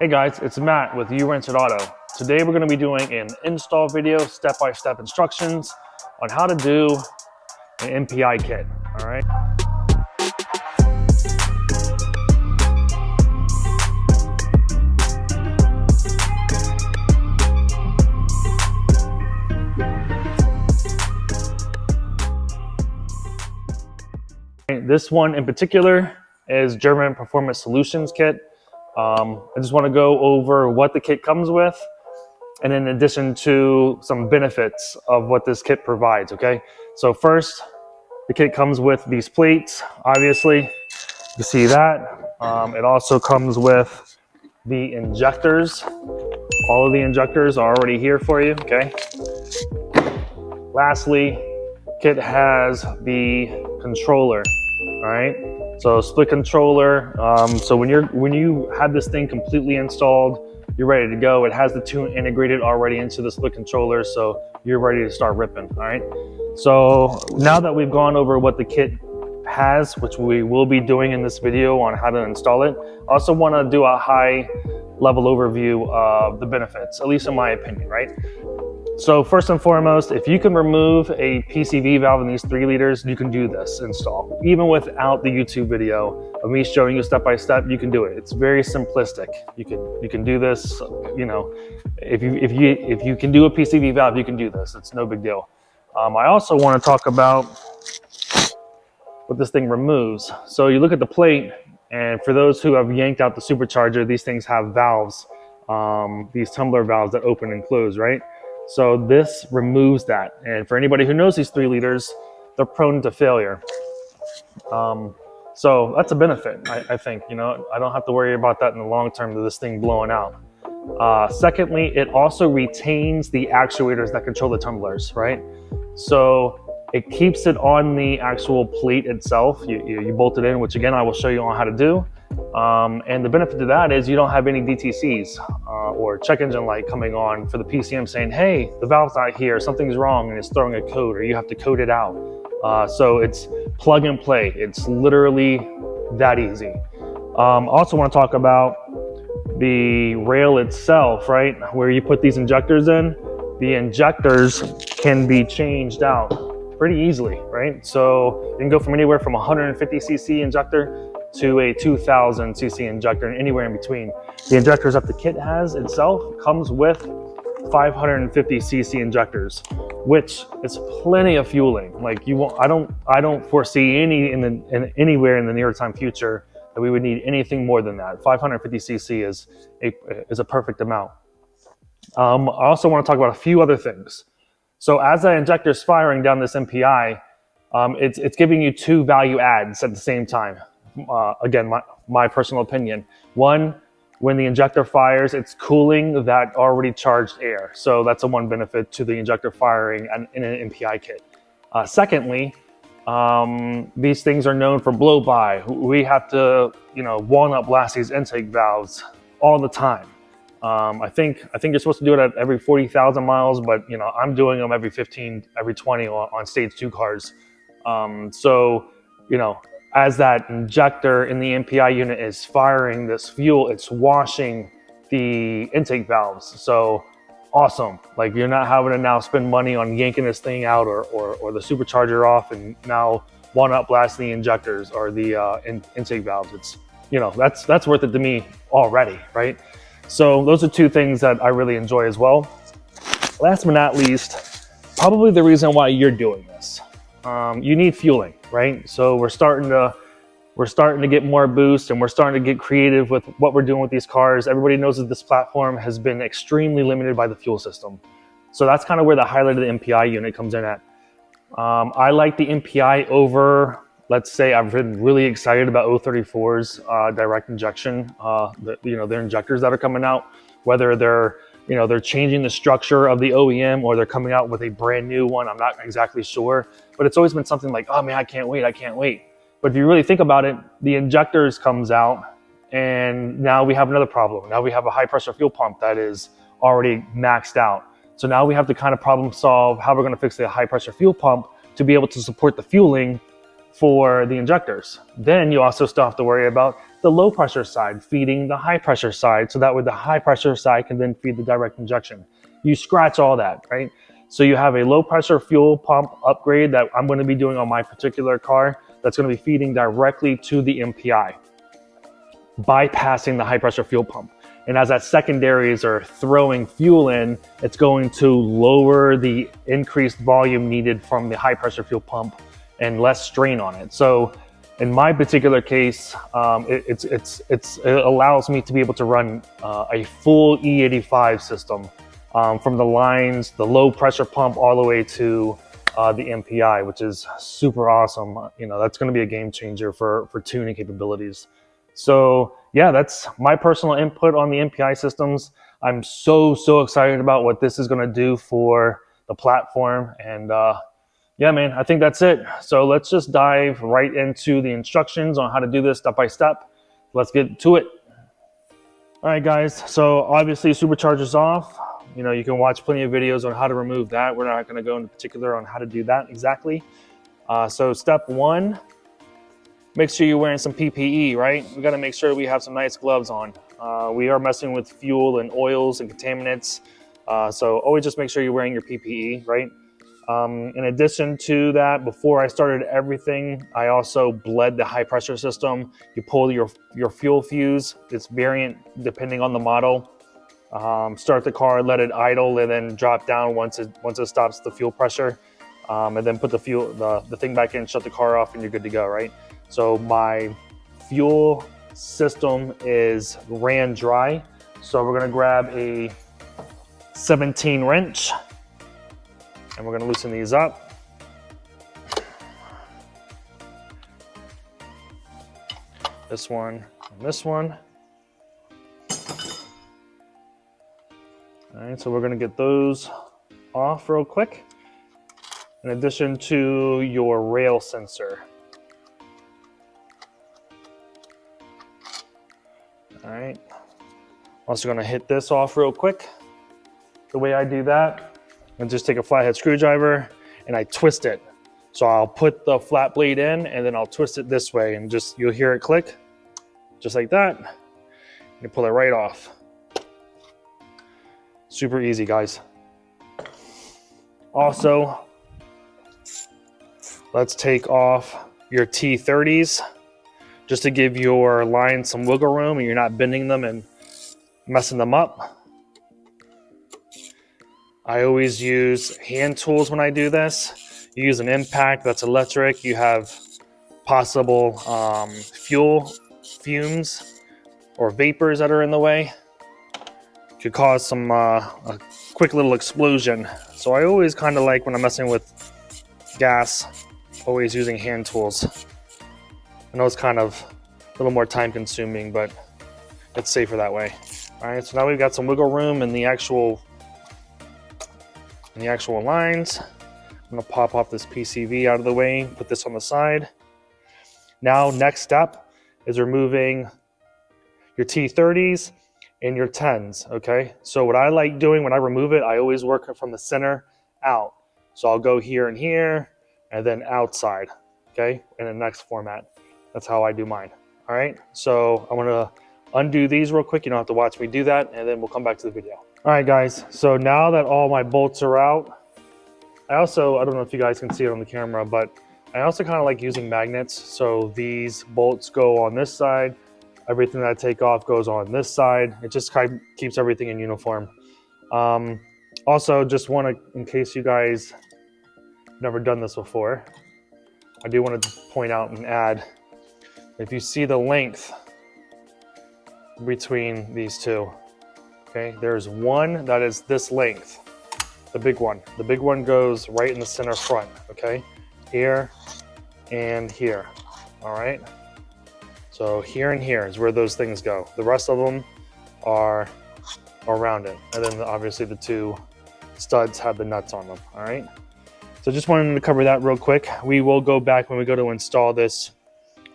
Hey guys, it's Matt with You Rented Auto. Today we're going to be doing an install video, step-by-step instructions on how to do an MPI kit, all right? This one in particular is German Performance Solutions kit. I just want to go over what the kit comes with, and in addition to some benefits of what this kit provides, okay? So first, the kit comes with these plates, obviously. You see that. It also comes with the injectors. All of the injectors are already here for you, okay? Lastly, kit has the controller, all right? So split controller. So when you have this thing completely installed, you're ready to go. It has the tune integrated already into the split controller, so you're ready to start ripping, all right? So now that we've gone over what the kit has, which we will be doing in this video on how to install it, I also want to do a high level overview of the benefits, at least in my opinion, right? So first and foremost, if you can remove a PCV valve in these 3 liters, you can do this install. Even without the YouTube video of me showing you step by step, you can do it. It's very simplistic. You can do this, you know, if you can do a PCV valve, you can do this. It's no big deal. I also want to talk about what this thing removes. So you look at the plate, and for those who have yanked out the supercharger, these things have valves, these tumbler valves that open and close, right? So this removes that. And for anybody who knows these 3 liters, they're prone to failure. So that's a benefit, I think. You know, I don't have to worry about that in the long term of this thing blowing out. Secondly, it also retains the actuators that control the tumblers, right? So it keeps it on the actual plate itself. You bolt it in, which again, I will show you on how to do. And the benefit to that is you don't have any DTCs or check engine light coming on for the PCM saying, hey, the valve's not here, something's wrong, and it's throwing a code, or you have to code it out. So it's plug and play. It's literally that easy. Also want to talk about the rail itself, right? Where you put these injectors in, the injectors can be changed out pretty easily, right? So you can go from anywhere from 150cc injector to a 2000cc injector and anywhere in between. The injectors that the kit has itself comes with 550cc injectors, which is plenty of fueling. Like I don't foresee anywhere in the near time future that we would need anything more than that. 550cc is a perfect amount. I also want to talk about a few other things. So as that injector is firing down this MPI, it's giving you 2 value adds at the same time. Again, my personal opinion. One, when the injector fires, it's cooling that already charged air. So that's one benefit to the injector firing in an MPI kit. Secondly, these things are known for blow-by. We have to, walnut blast these intake valves all the time. I think you're supposed to do it at every 40,000 miles, but I'm doing them every 15, every 20 on stage 2 cars. As that injector in the MPI unit is firing this fuel, it's washing the intake valves. So awesome. Like you're not having to now spend money on yanking this thing out or the supercharger off and now walnut blasting the injectors or the intake valves. It's, that's worth it to me already, right? So those are 2 things that I really enjoy as well. Last but not least, probably the reason why you're doing this. You need fueling, right? So we're starting to get more boost, and we're starting to get creative with what we're doing with these cars. Everybody knows that this platform has been extremely limited by the fuel system. So that's kind of where the highlight of the MPI unit comes in at. I like the MPI over, let's say I've been really excited about 034's direct injection, their injectors that are coming out, whether they're changing the structure of the OEM or they're coming out with a brand new one. I'm not exactly sure, but it's always been something like, oh man, I can't wait. But if you really think about it, the injectors comes out and now we have another problem. Now we have a high pressure fuel pump that is already maxed out. So now we have to kind of problem solve how we're going to fix the high pressure fuel pump to be able to support the fueling for the injectors. Then you also still have to worry about the low pressure side feeding the high pressure side, so that way the high pressure side can then feed the direct injection. You scratch all that, right? So you have a low pressure fuel pump upgrade that I'm going to be doing on my particular car that's going to be feeding directly to the MPI, bypassing the high pressure fuel pump. And as that secondaries are throwing fuel in, it's going to lower the increased volume needed from the high pressure fuel pump and less strain on it. So in my particular case, it allows me to be able to run a full E85 system from the lines, the low pressure pump, all the way to the MPI, which is super awesome. You know, that's going to be a game changer for tuning capabilities. So yeah, that's my personal input on the MPI systems. I'm so excited about what this is going to do for the platform. And yeah, man, I think that's it. So let's just dive right into the instructions on how to do this step by step. Let's get to it. All right, guys. So obviously supercharger's off. You know, you can watch plenty of videos on how to remove that. We're not going to go into particular on how to do that exactly. So step one, make sure you're wearing some PPE, right? We got to make sure we have some nice gloves on. We are messing with fuel and oils and contaminants. So always just make sure you're wearing your PPE, right? In addition to that, before I started everything, I also bled the high pressure system. You pull your fuel fuse. It's variant depending on the model. Start the car, let it idle, and then drop down once it stops the fuel pressure. And then put the thing back in, shut the car off, and you're good to go, right? So my fuel system is ran dry. So we're gonna grab a 17 wrench and we're gonna loosen these up. This one and this one. All right, so we're gonna get those off real quick. In addition to your rail sensor. All right, also gonna hit this off real quick. The way I do that, I just take a flathead screwdriver and I twist it. So I'll put the flat blade in and then I'll twist it this way and you'll hear it click, just like that. You pull it right off. Super easy, guys. Also, let's take off your T30s just to give your lines some wiggle room and you're not bending them and messing them up. I always use hand tools when I do this. You use an impact that's electric. You have possible fuel fumes or vapors that are in the way. Could cause some a quick little explosion. So I always kind of like, when I'm messing with gas, always using hand tools. I know it's kind of a little more time consuming, but it's safer that way. All right, so now we've got some wiggle room in the actual lines. I'm gonna pop off this PCV out of the way, put this on the side. Now, next step is removing your T30s and your 10s, okay? So what I like doing when I remove it, I always work from the center out. So I'll go here and here, and then outside, okay? In the next format. That's how I do mine, all right? So I'm gonna undo these real quick. You don't have to watch me do that, and then we'll come back to the video. All right, guys, so now that all my bolts are out, I don't know if you guys can see it on the camera, but I also kind of like using magnets. So these bolts go on this side. Everything that I take off goes on this side. It just kind of keeps everything in uniform. Also, just want to, in case you guys never done this before, I do want to point out and add, if you see the length between these two, okay, there's one that is this length, the big one. The big one goes right in the center front, okay? Here and here, all right? So here and here is where those things go. The rest of them are around it. And then obviously the two studs have the nuts on them, all right? So just wanted to cover that real quick. We will go back when we go to install this,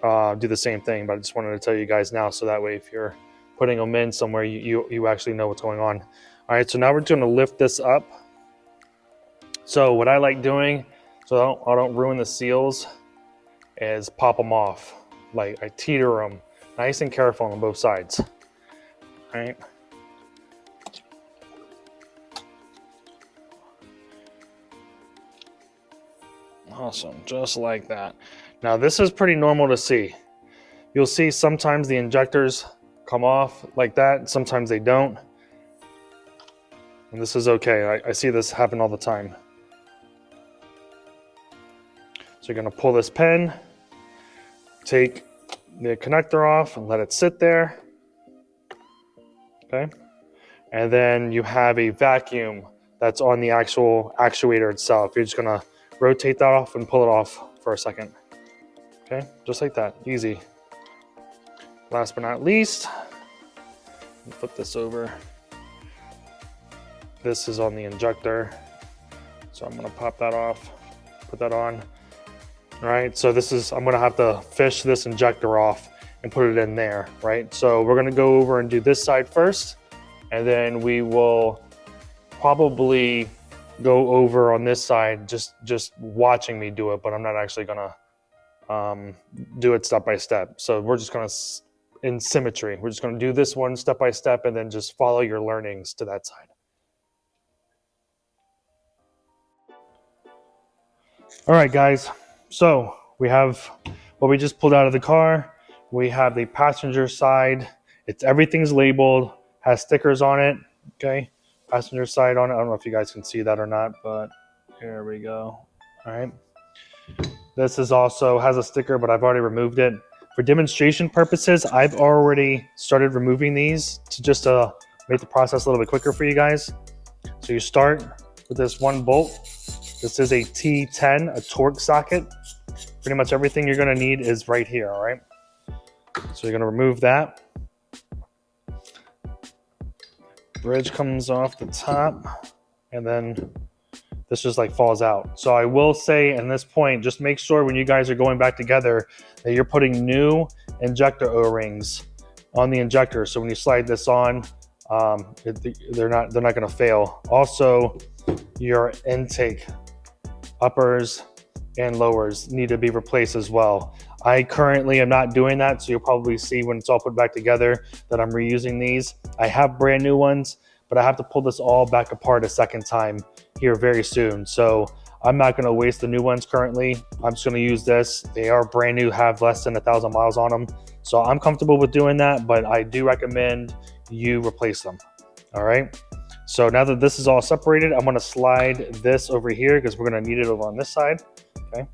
do the same thing, but I just wanted to tell you guys now so that way if you're putting them in somewhere, you actually know what's going on. All right, so now we're going to lift this up. So what I like doing, so I don't ruin the seals, is pop them off. Like I teeter them Nice and careful on both sides. All right. Awesome, just like that. Now this is pretty normal to see. You'll see sometimes the injectors come off like that, sometimes they don't. And this is okay, I see this happen all the time. So you're gonna pull this pin, take the connector off and let it sit there, okay? And then you have a vacuum that's on the actual actuator itself. You're just gonna rotate that off and pull it off for a second. Okay, just like that, easy. Last but not least, flip this over. This is on the injector. So I'm gonna pop that off, put that on. All right, so this is, I'm gonna have to fish this injector off and put it in there, right? So we're gonna go over and do this side first, and then we will probably go over on this side, just watching me do it, but I'm not actually gonna do it step by step. So we're just gonna, in symmetry, we're just gonna do this one step by step and then just follow your learnings to that side. All right, guys, so we have what we just pulled out of the car. We have the passenger side. Everything's labeled, has stickers on it, okay? Passenger side on it. I don't know if you guys can see that or not, but here we go. All right. This is also has a sticker, but I've already removed it. For demonstration purposes, I've already started removing these to just make the process a little bit quicker for you guys. So you start with this one bolt. This is a T10, a torque socket. Pretty much everything you're gonna need is right here, all right? So you're gonna remove that. Bridge comes off the top, and then this just like falls out. So I will say in this point, just make sure when you guys are going back together that you're putting new injector O-rings on the injector. So when you slide this on, they're not gonna fail. Also, your intake uppers and lowers need to be replaced as well. I currently am not doing that, so you'll probably see when it's all put back together that I'm reusing these. I have brand new ones, but I have to pull this all back apart a second time here very soon. So I'm not gonna waste the new ones currently. I'm just gonna use this. They are brand new, have less than 1,000 miles on them. So I'm comfortable with doing that, but I do recommend you replace them, all right? So now that this is all separated, I'm gonna slide this over here because we're gonna need it over on this side, okay?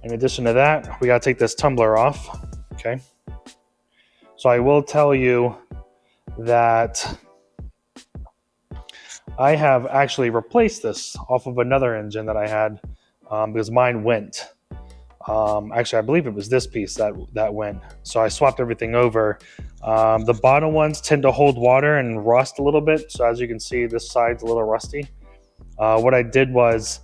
In addition to that, we gotta take this tumbler off, okay? So I will tell you that I have actually replaced this off of another engine that I had because mine went. Actually, I believe it was this piece that went. So I swapped everything over. The bottom ones tend to hold water and rust a little bit. So as you can see, this side's a little rusty. What I did was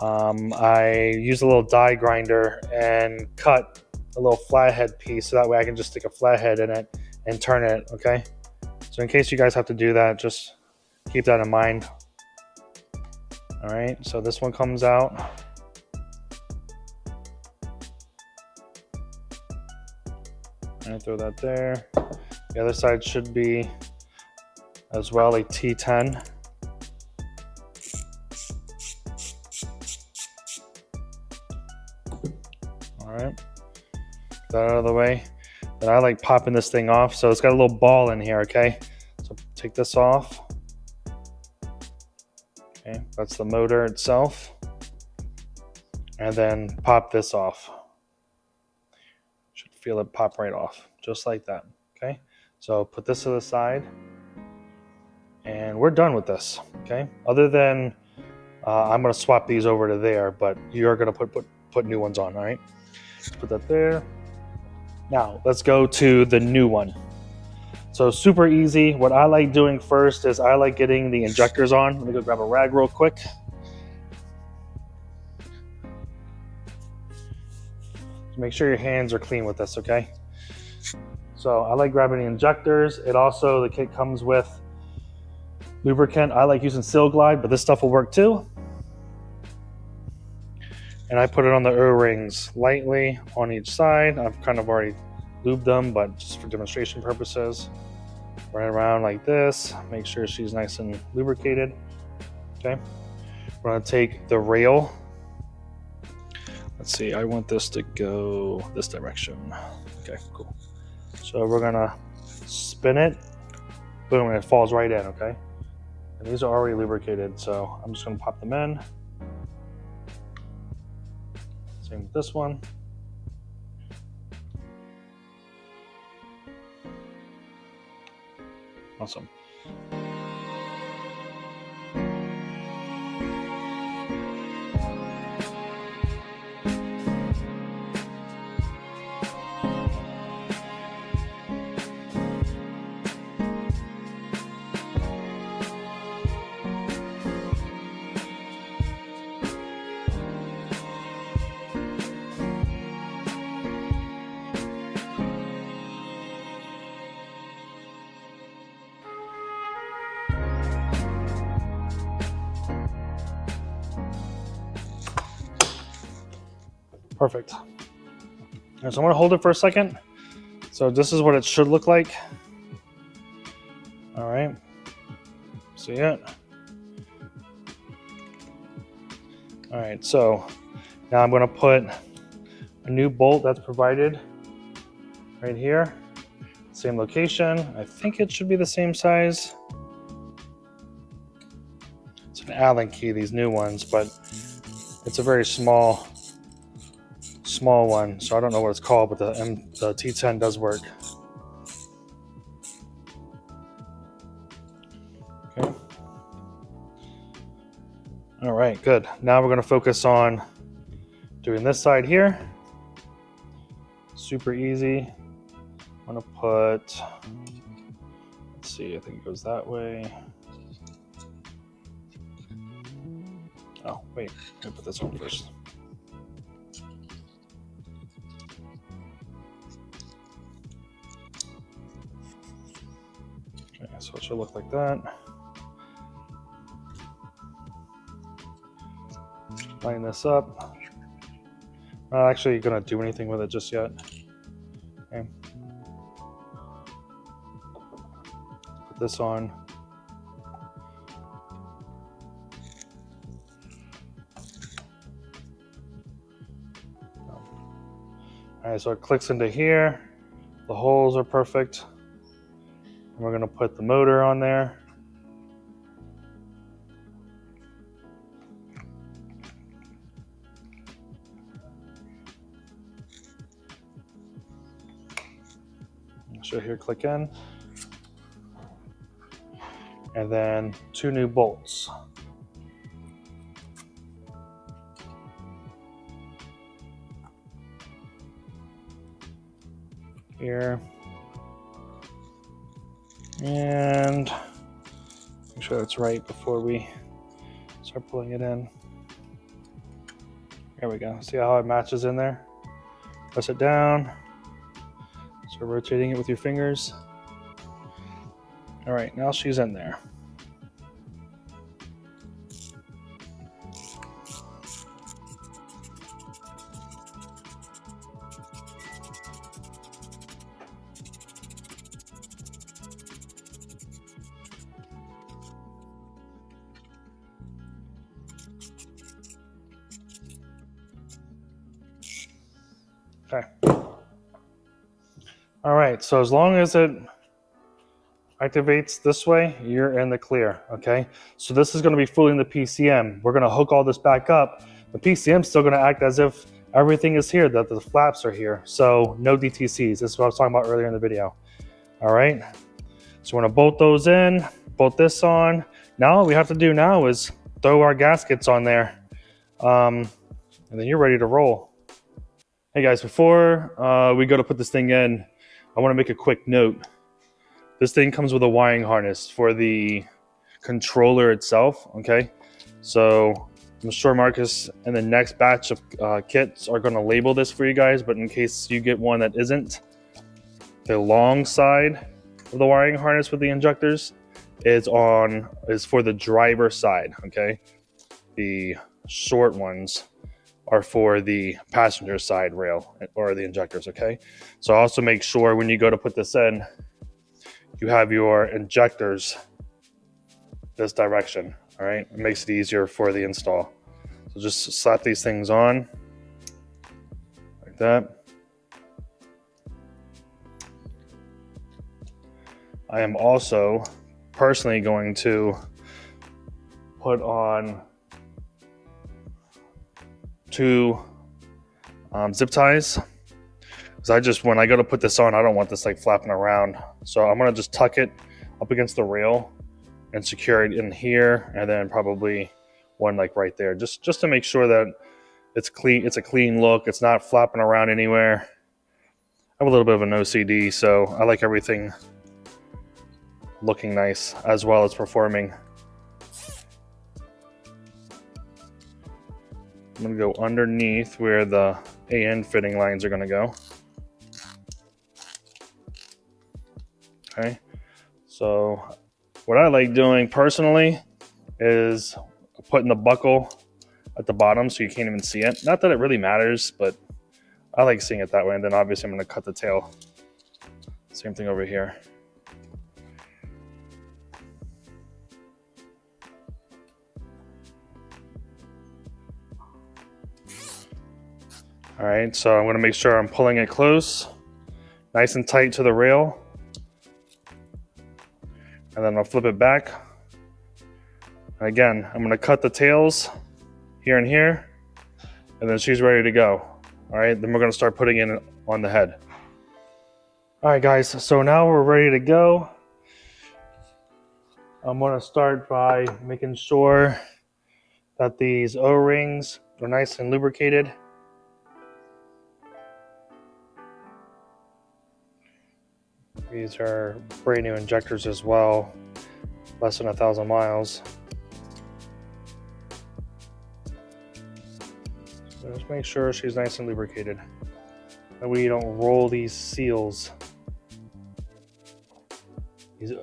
I used a little die grinder and cut a little flathead piece so that way I can just stick a flathead in it and turn it, okay? So in case you guys have to do that, just keep that in mind. All right, so this one comes out. I throw that there. The other side should be as well a T10. All right, get that out of the way. Then I like popping this thing off. So it's got a little ball in here, okay? So take this off. Okay, that's the motor itself. And then pop this off. Should feel it pop right off, just like that, okay? So put this to the side, and we're done with this, okay? Other than, I'm gonna swap these over to there, but you're gonna put new ones on, all right? Let's put that there. Now, let's go to the new one. So super easy. What I like doing first is I like getting the injectors on. Let me go grab a rag real quick. Make sure your hands are clean with this, okay? So I like grabbing the injectors. It also, the kit comes with lubricant. I like using Seal Glide, but this stuff will work too. And I put it on the O-rings lightly on each side. I've kind of already lube them, but just for demonstration purposes. Run it around like this, make sure she's nice and lubricated. Okay, we're gonna take the rail. Let's see, I want this to go this direction. Okay, cool. So we're gonna spin it, boom, and it falls right in, okay? And these are already lubricated, so I'm just gonna pop them in. Same with this one. Awesome. Perfect. And so I'm gonna hold it for a second. So this is what it should look like. All right, see it? All right, so now I'm gonna put a new bolt that's provided right here. Same location. I think it should be the same size. It's an Allen key, these new ones, but it's a very small one, so I don't know what it's called, but the T10 does work. Okay. All right, good. Now we're going to focus on doing this side here. Super easy. I'm going to put, let's see, I think it goes that way. Oh, wait, let me put this on first. Okay, so it should look like that. Line this up. Not actually going to do anything with it just yet. Okay. Put this on. All right, so it clicks into here. The holes are perfect. And we're going to put the motor on there. So here, click in. And then 2 new bolts. Here. And make sure that's right before we start pulling it in. There we go. See how it matches in there? Press it down. Start rotating it with your fingers. All right, now she's in there. Okay. All right, so as long as it activates this way, you're in the clear, okay? So this is gonna be fooling the PCM. We're gonna hook all this back up. The PCM is still gonna act as if everything is here, that the flaps are here. So no DTCs, this is what I was talking about earlier in the video. All right, so we're gonna bolt those in, bolt this on. Now what we have to do now is throw our gaskets on there. And then you're ready to roll. Hey guys, before we go to put this thing in, I wanna make a quick note. This thing comes with a wiring harness for the controller itself, okay? So I'm sure Marcus and the next batch of kits are gonna label this for you guys, but in case you get one that isn't, the long side of the wiring harness with the injectors is for the driver side, okay? The short ones are for the passenger side rail or the injectors, okay? So also make sure when you go to put this in, you have your injectors this direction, all right? It makes it easier for the install. So just slap these things on like that. I am also personally going to put on 2 zip ties, because when I go to put this on, I don't want this like flapping around. So I'm gonna just tuck it up against the rail and secure it in here, and then probably one like right there, just to make sure that it's clean. It's a clean look. It's not flapping around anywhere. I have a little bit of an OCD, so I like everything looking nice as well as performing. I'm gonna go underneath where the AN fitting lines are gonna go. Okay, so what I like doing personally is putting the buckle at the bottom so you can't even see it. Not that it really matters, but I like seeing it that way. And then obviously I'm gonna cut the tail. Same thing over here. All right, so I'm gonna make sure I'm pulling it close, nice and tight to the rail. And then I'll flip it back. And again, I'm gonna cut the tails here and here, and then she's ready to go. All right, then we're gonna start putting it on the head. All right, guys, so now we're ready to go. I'm gonna start by making sure that these O-rings are nice and lubricated. These are brand new injectors as well, less than 1,000 miles. So just make sure she's nice and lubricated. That way you don't roll these seals,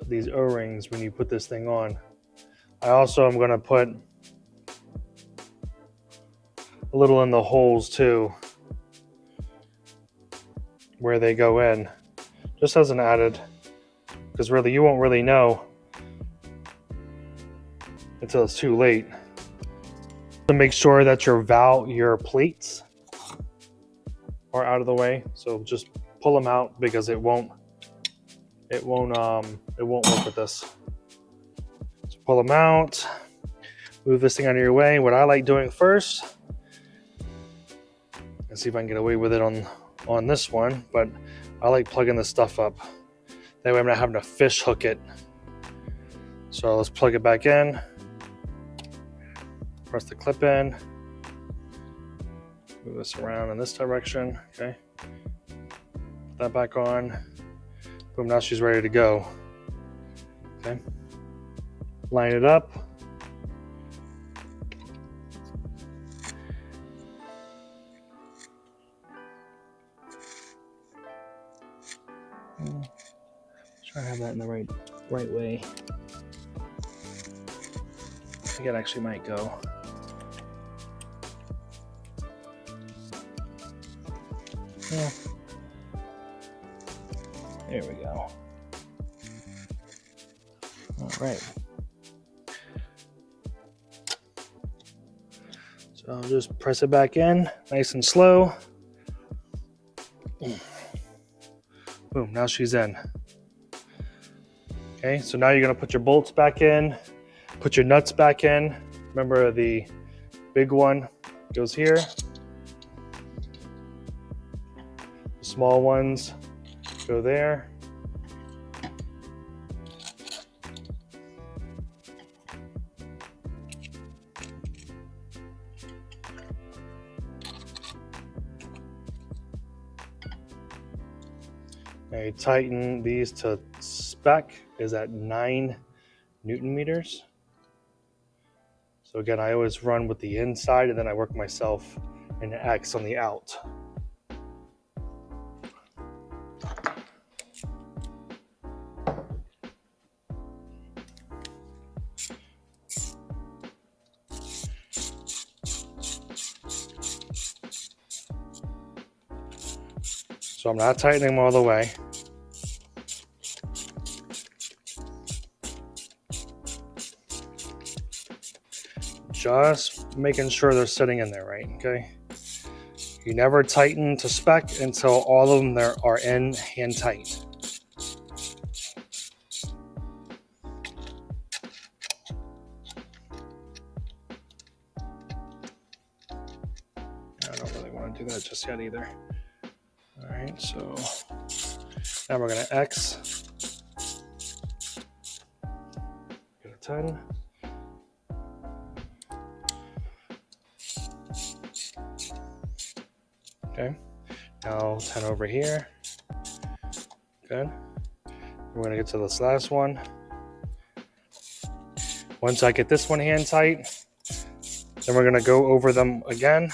these O-rings when you put this thing on. I also am going to put a little in the holes too, where they go in, just as an added, because really you won't really know until it's too late. To make sure that your plates are out of the way, so just pull them out because it won't work with this. So pull them out, move this thing out of your way. What I like doing first, let's see if I can get away with it on this one, but I like plugging this stuff up. That way I'm not having to fish hook it. So let's plug it back in. Press the clip in. Move this around in this direction. Okay. Put that back on. Boom, now she's ready to go. Okay. Line it up. Try to have that in the right way. I think it actually might go. Yeah. There we go. All right. So I'll just press it back in, nice and slow. Boom, now she's in. Okay, so now you're gonna put your bolts back in, put your nuts back in. Remember the big one goes here. The small ones go there. Now you tighten these to spec is at 9 Newton meters. So again, I always run with the inside and then I work myself an X on the out. So I'm not tightening them all the way. Just making sure they're sitting in there right, okay? You never tighten to spec until all of them there are in hand tight. I don't really want to do that just yet either. All right, so now we're gonna X. Get a 10. Okay, now 10 over here. Good. We're gonna get to this last one. Once I get this one hand tight, then we're gonna go over them again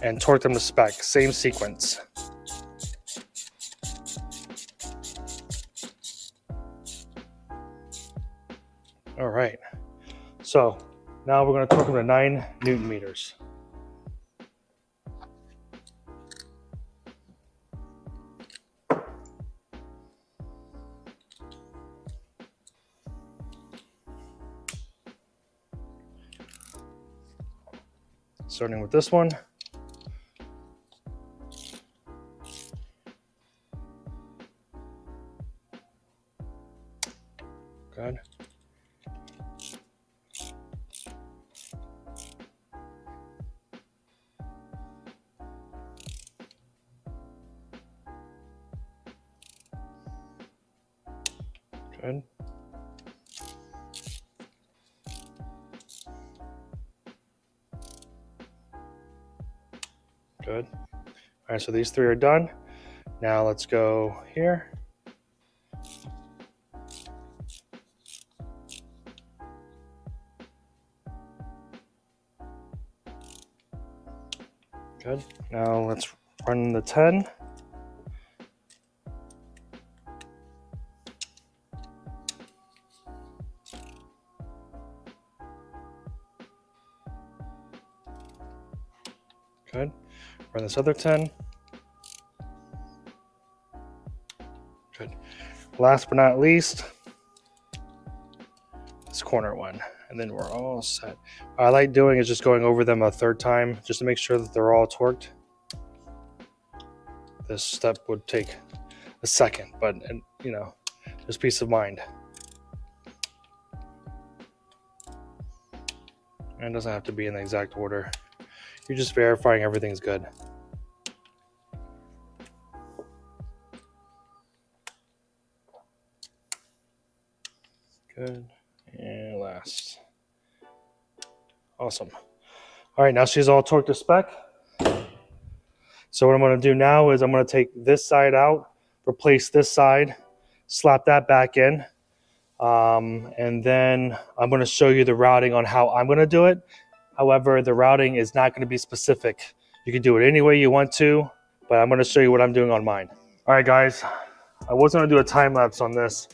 and torque them to spec, same sequence. All right, so now we're gonna torque them to 9 Newton meters. Starting with this one. Good. Good. Good. All right, so these 3 are done. Now let's go here. Good. Now let's run the 10. Good. Run this other 10. Good. Last but not least, this corner one, and then we're all set. What I like doing is just going over them a 3rd time just to make sure that they're all torqued. This step would take a second, but you know, just peace of mind. And it doesn't have to be in the exact order. You're just verifying everything's good. Good. And last. Awesome. All right, now she's all torqued to spec. So what I'm going to do now is I'm going to take this side out, replace this side, slap that back in, and then I'm going to show you the routing on how I'm going to do it. However, the routing is not going to be specific. You can do it any way you want to, but I'm going to show you what I'm doing on mine. All right, guys, I was going to do a time lapse on this,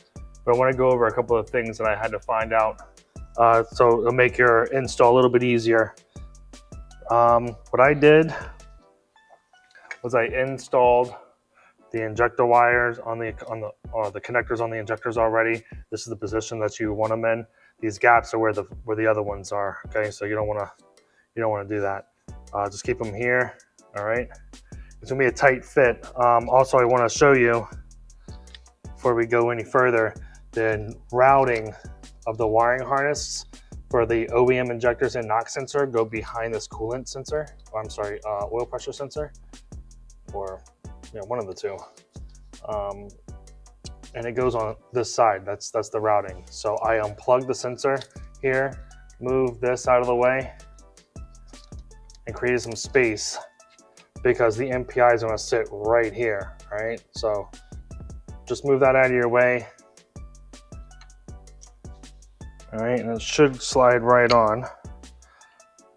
but I want to go over a couple of things that I had to find out, so it'll make your install a little bit easier. What I did was I installed the injector wires on the connectors on the injectors already. This is the position that you want them in. These gaps are where the other ones are. Okay, so you don't want to do that. Just keep them here. All right, it's gonna be a tight fit. Also, I want to show you before we go any further the routing of the wiring harness for the OEM injectors and NOx sensor go behind this coolant sensor. Or, I'm sorry, oil pressure sensor, or one of the two. And it goes on this side. That's the routing. So I unplug the sensor here, move this out of the way, and created some space because the MPI is going to sit right here. Right. So just move that out of your way. All right, and it should slide right on.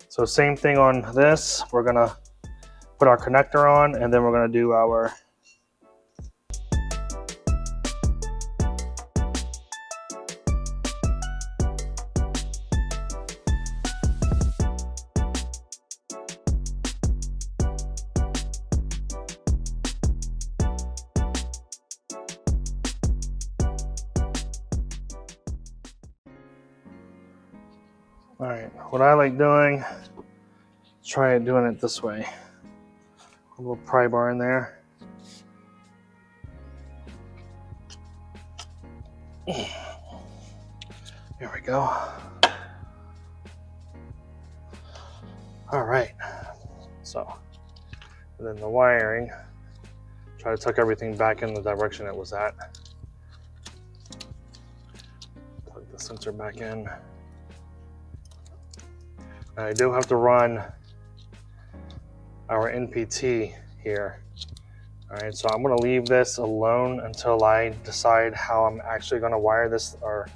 So same thing on this. We're gonna put our connector on, and then we're gonna do our All right, what I like doing, try doing it this way. A little pry bar in there. Here we go. All right, so, and then the wiring, try to tuck everything back in the direction it was at. Plug the sensor back in. Now I do have to run our NPT here. All right, so I'm gonna leave this alone until I decide how I'm actually gonna wire this or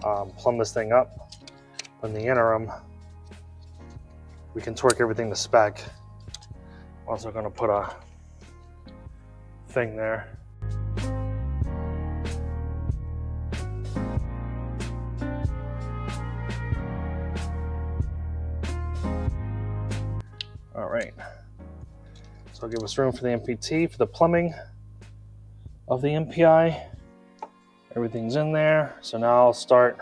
plumb this thing up. In the interim, we can torque everything to spec. I'm also gonna put a thing there. All right, so I'll give us room for the MPT, for the plumbing of the MPI. Everything's in there, so now I'll start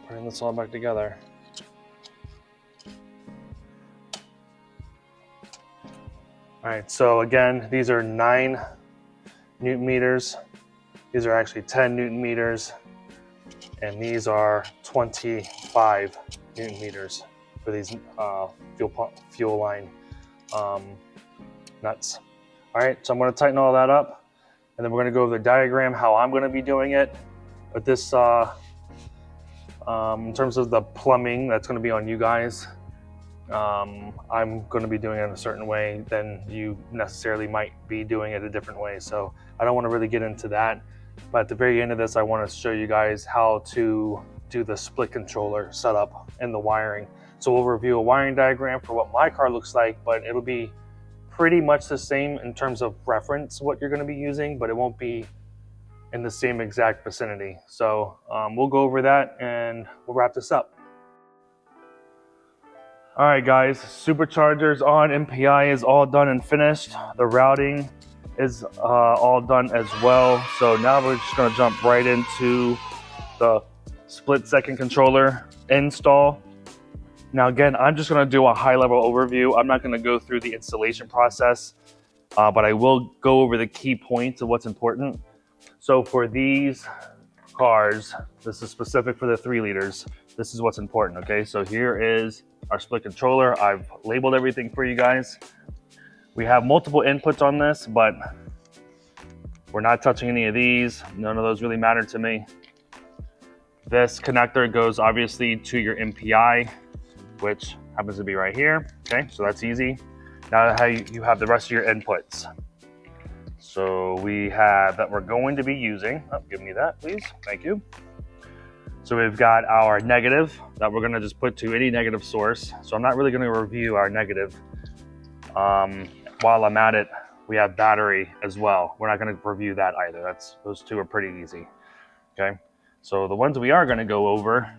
putting this all back together. All right, so again, these are 9 Newton meters. These are actually 10 Newton meters. And these are 25 Newton meters for these fuel line nuts. All right, so I'm gonna tighten all that up, and then we're gonna go over the diagram, how I'm gonna be doing it. But this, in terms of the plumbing, that's gonna be on you guys. I'm gonna be doing it in a certain way, then you necessarily might be doing it a different way. So I don't wanna really get into that. But at the very end of this, I want to show you guys how to do the split controller setup and the wiring. So we'll review a wiring diagram for what my car looks like, but it'll be pretty much the same in terms of reference, what you're going to be using, but it won't be in the same exact vicinity. So we'll go over that and we'll wrap this up. All right, guys, superchargers on, MPI is all done and finished. The routing is all done as well. So now we're just gonna jump right into the split second controller install. Now again, I'm just gonna do a high level overview. I'm not gonna go through the installation process, but I will go over the key points of what's important. So for these cars, this is specific for the 3 liters. This is what's important, okay? So here is our split controller. I've labeled everything for you guys. We have multiple inputs on this, but we're not touching any of these. None of those really matter to me. This connector goes obviously to your MPI, which happens to be right here. Okay, so that's easy. Now how you have the rest of your inputs. So we have that we're going to be using. Oh, give me that, please. Thank you. So we've got our negative that we're gonna just put to any negative source. So I'm not really gonna review our negative. While I'm at it, we have battery as well. We're not going to review that either. Those two are pretty easy. Okay, so the ones we are going to go over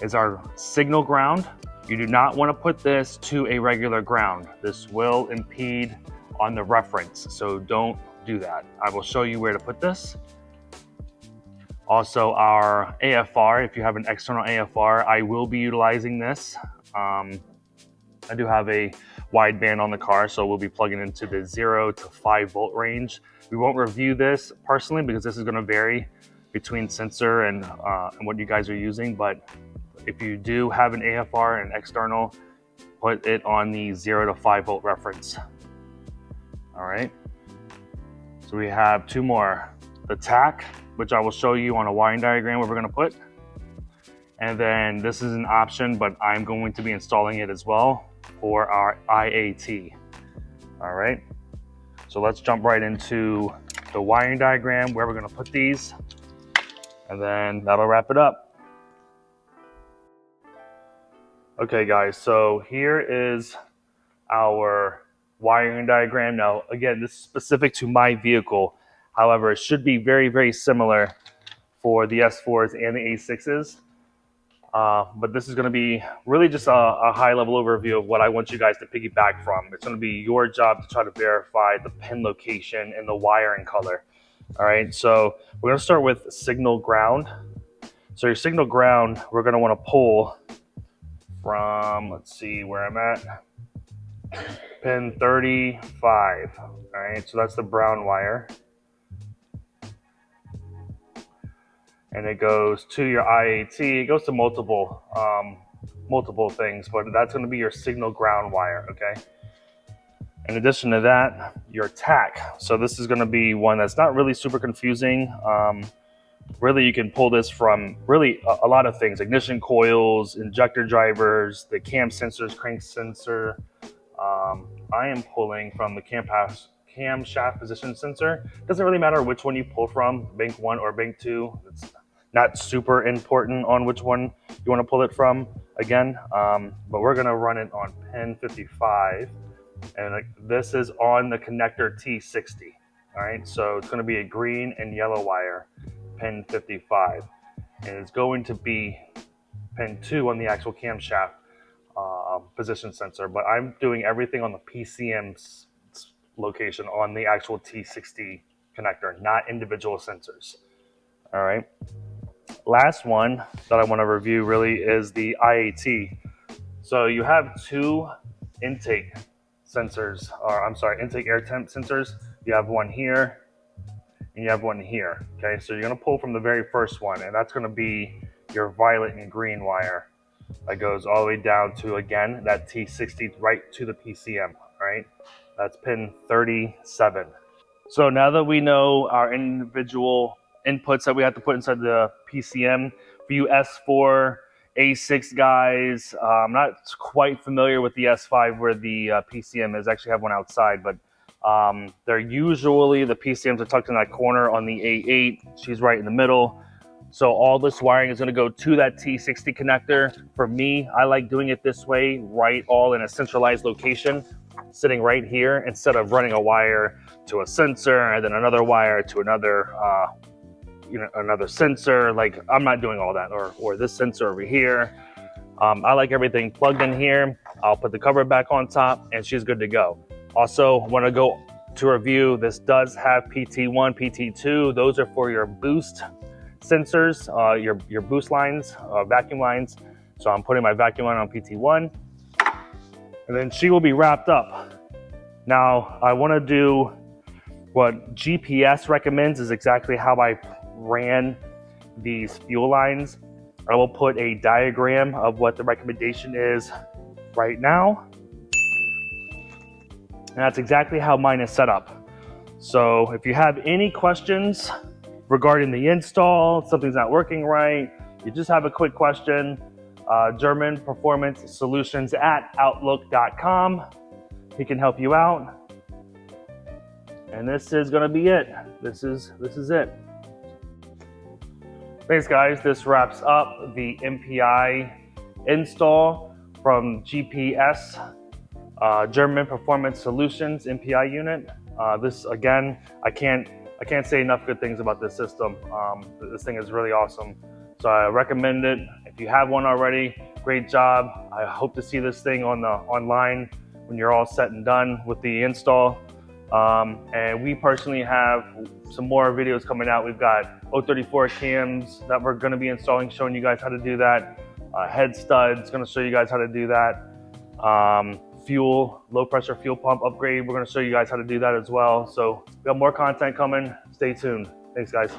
is our signal ground. You do not want to put this to a regular ground. This will impede on the reference, so don't do that. I will show you where to put this. Also, our AFR, if you have an external AFR, I will be utilizing this. I do have a wideband on the car, so we'll be plugging into the 0 to 5 volt range. We won't review this personally because this is going to vary between sensor and what you guys are using. But if you do have an AFR and external, put it on the 0 to 5 volt reference. All right. So we have 2 more. The TAC, which I will show you on a wiring diagram where we're going to put. And then this is an option, but I'm going to be installing it as well for our IAT. All right, so let's jump right into the wiring diagram where we're gonna put these, and then that'll wrap it up. Okay guys, so here is our wiring diagram. Now again, this is specific to my vehicle. However, it should be very, very similar for the S4s and the A6s. But this is going to be really just a high-level overview of what I want you guys to piggyback from. It's going to be your job to try to verify the pin location and the wiring color. All right, so we're gonna start with signal ground. So your signal ground, we're gonna wanna pull from, let's see where I'm at, pin 35. All right, so that's the brown wire. And it goes to your IAT. It goes to multiple things, but that's gonna be your signal ground wire, okay? In addition to that, your TAC. So this is gonna be one that's not really super confusing. Really, you can pull this from really a lot of things: ignition coils, injector drivers, the cam sensors, crank sensor. I am pulling from the camshaft position sensor. Doesn't really matter which one you pull from, bank 1 or bank 2. It's not super important on which one you want to pull it from again, but we're going to run it on pin 55, and this is on the connector T60. All right, so it's going to be a green and yellow wire, pin 55, and it's going to be pin 2 on the actual camshaft position sensor, but I'm doing everything on the PCM location on the actual T60 connector, not individual sensors. All right. Last one that I want to review really is the IAT. So you have two intake sensors, or I'm sorry, intake air temp sensors. You have one here and you have one here. Okay, so you're going to pull from the very first one, and that's going to be your violet and green wire that goes all the way down to, again, that T60 right to the PCM. Right, that's pin 37. So now that we know our individual inputs that we have to put inside the PCM, for you S4, A6 guys, I'm not quite familiar with the S5 where the PCM is. I actually have one outside, but they're usually, the PCMs are tucked in that corner on the A8. She's right in the middle. So all this wiring is going to go to that T60 connector. For me, I like doing it this way, right, all in a centralized location, sitting right here, instead of running a wire to a sensor and then another wire to another another sensor. Like, I'm not doing all that, or this sensor over here. I like everything plugged in here. I'll put the cover back on top and she's good to go. Also, want to go to review, this does have PT1, PT2. Those are for your boost sensors, your boost lines, vacuum lines. So I'm putting my vacuum line on PT1, and then she will be wrapped up. Now, I want to do what GPS recommends, is exactly how I ran these fuel lines. I will put a diagram of what the recommendation is right now. And that's exactly how mine is set up. So if you have any questions regarding the install, something's not working right, you just have a quick question, German Performance Solutions at outlook.com. He can help you out. And this is going to be it. This is it. Thanks, guys. This wraps up the MPI install from GPS, German Performance Solutions MPI unit. This, again, I can't say enough good things about this system. This thing is really awesome. So I recommend it. If you have one already, great job. I hope to see this thing online when you're all set and done with the install. And we personally have some more videos coming out. We've got 034 cams that we're going to be installing, showing you guys how to do that. Head studs, going to show you guys how to do that. Low pressure fuel pump upgrade, we're going to show you guys how to do that as well. So we got more content coming. Stay tuned. Thanks, guys.